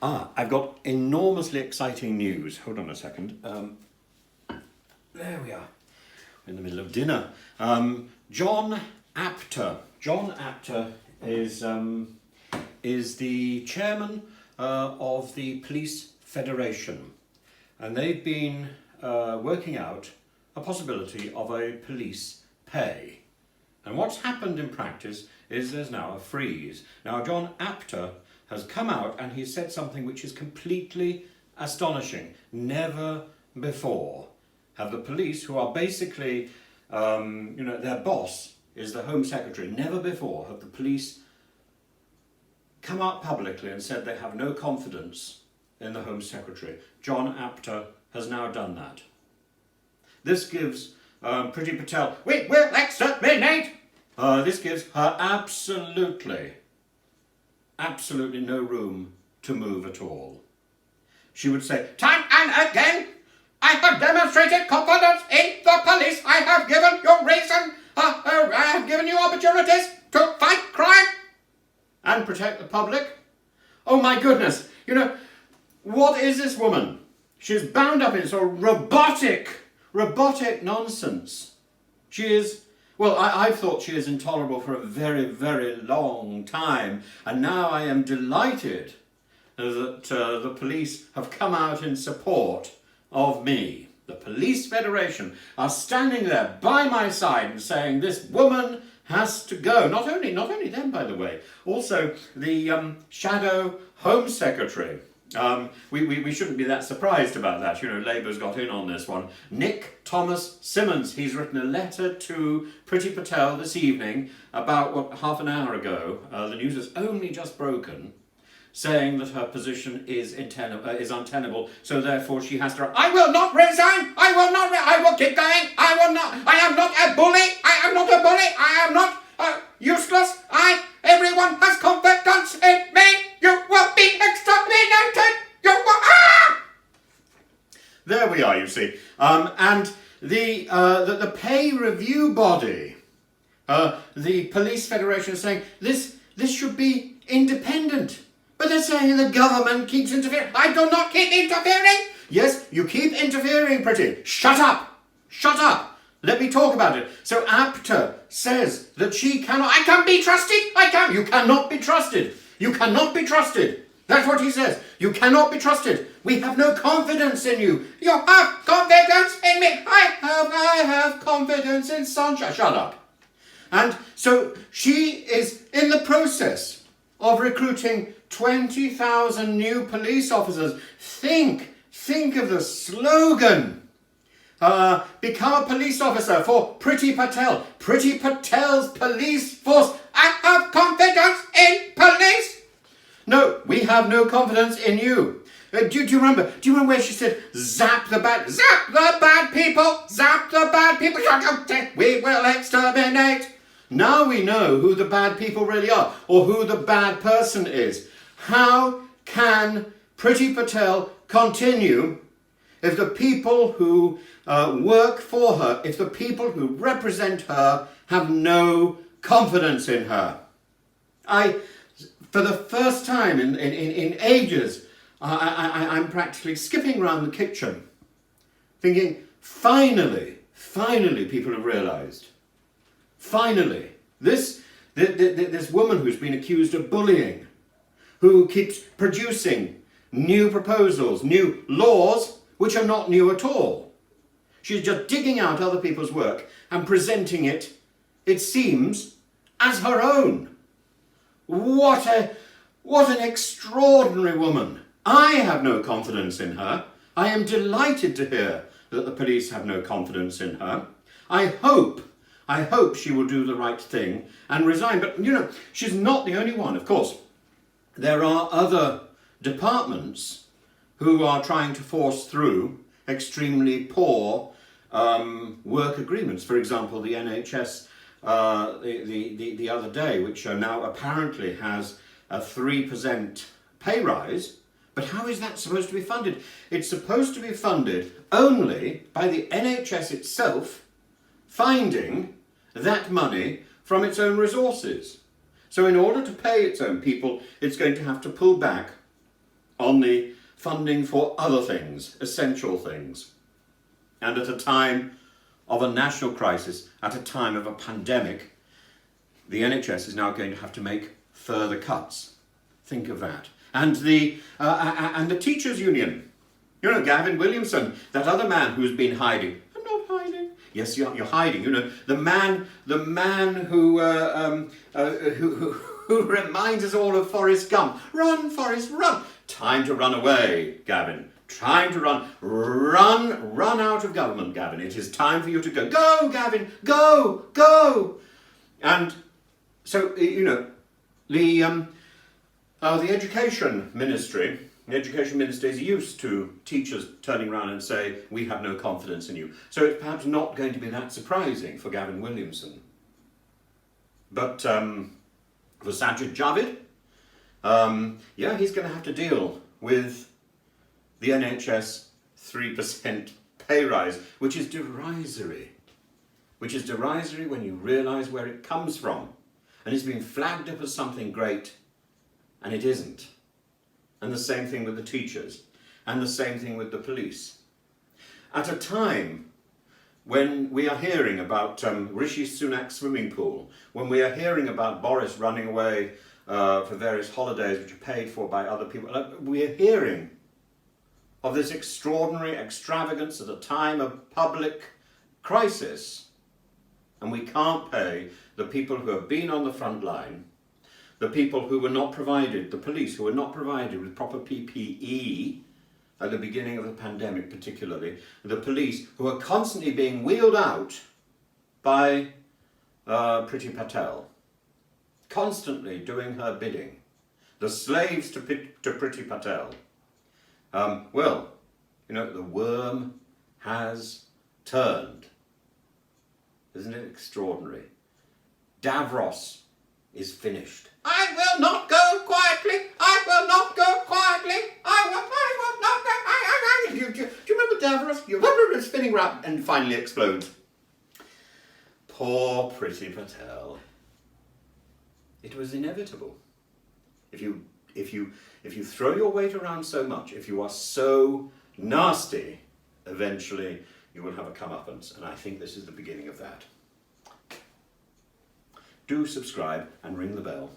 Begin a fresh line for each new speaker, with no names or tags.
I've got enormously exciting news. Hold on a second. There we are, in the middle of dinner. John Apter. John Apter is the chairman of the Police Federation, and they've been working out a possibility of a police pay. And what's happened in practice is there's now a freeze. Now, John Apter has come out and he said something which is completely astonishing. Never before have the police, who are basically, their boss is the Home Secretary, never before have the police come out publicly and said they have no confidence in the Home Secretary. John Apter has now done that. This gives Priti Patel, we will exterminate! This gives her absolutely no room to move at all. She would say, time and again, I have demonstrated confidence in the police. I have given you reason. I have given you opportunities to fight crime and protect the public. Oh my goodness. What is this woman? She's bound up in sort of robotic nonsense. She is, I've thought she is intolerable for a very, very long time. And now I am delighted that the police have come out in support of me. The Police Federation are standing there by my side and saying this woman has to go. Not only them, by the way, also the shadow Home Secretary. We shouldn't be that surprised about that. Labour's got in on this one. Nick Thomas Simmons, he's written a letter to Priti Patel this evening about, half an hour ago, the news has only just broken, saying that her position is untenable, so therefore she has to... I will not resign! I will keep going! I am not a bully! I am not useless! Everyone has confidence in me! You will be exterminated! There we are, you see. And the pay review body, the Police Federation is saying this should be independent. But they're saying the government keeps interfering. I do not keep interfering. Yes, you keep interfering, Priti. Shut up. Let me talk about it. So Apter says that she cannot... I can be trusted. You cannot be trusted. That's what he says. You cannot be trusted. We have no confidence in you. You have confidence in me. I have confidence in Sancha. Shut up. And so she is in the process of recruiting 20,000 new police officers. Think of the slogan. Become a police officer for Priti Patel. Priti Patel's police force. I have confidence in police. No, we have no confidence in you. Do you remember where she said, zap the bad people. We will exterminate. Now we know who the bad people really are, or who the bad person is. How can Priti Patel continue if the people who work for her, if the people who represent her have no confidence in her? For the first time in ages, I'm practically skipping around the kitchen, thinking, finally, people have realised. Finally, this woman who's been accused of bullying, who keeps producing new proposals, new laws, which are not new at all. She's just digging out other people's work and presenting it seems, as her own. What an extraordinary woman. I have no confidence in her. I am delighted to hear that the police have no confidence in her. I hope she will do the right thing and resign. But, she's not the only one. Of course, there are other departments who are trying to force through extremely poor work agreements. For example, the NHS the other day, which now apparently has a 3% pay rise. But how is that supposed to be funded? It's supposed to be funded only by the NHS itself finding that money from its own resources. So in order to pay its own people, it's going to have to pull back on the funding for other things, essential things. And at a time of a national crisis, at a time of a pandemic, the NHS is now going to have to make further cuts. Think of that. And the teachers' union, you know, Gavin Williamson, that other man who's been hiding. I'm not hiding. Yes, you're hiding. You know, the man who reminds us all of Forrest Gump. Run, Forrest, run! Time to run away, Gavin. Time to run. Run out of government, Gavin. It is time for you to go. Go, Gavin. Go, go. And so, you know, the education ministry is used to teachers turning around and say, we have no confidence in you. So it's perhaps not going to be that surprising for Gavin Williamson. But for Sajid Javid, he's going to have to deal with the NHS 3% pay rise, which is derisory. Which is derisory when you realise where it comes from. And it's been flagged up as something great, and it isn't. And the same thing with the teachers, and the same thing with the police. At a time when we are hearing about Rishi Sunak's swimming pool, when we are hearing about Boris running away for various holidays which are paid for by other people, we are hearing of this extraordinary extravagance at a time of public crisis, and we can't pay the people who have been on the front line, the people who were not provided, the police who were not provided with proper PPE at the beginning of the pandemic particularly, the police who are constantly being wheeled out by Priti Patel, constantly doing her bidding, the slaves to Priti Patel. Well, you know, the worm has turned. Isn't it extraordinary? Davros is finished. I will not go quietly. I will not go quietly. I will not go. Do you remember Davros? You remember him spinning around and finally explodes. Poor Priti Patel. It was inevitable. If you throw your weight around so much, if you are so nasty, eventually you will have a comeuppance, and I think this is the beginning of that. Do subscribe and ring the bell.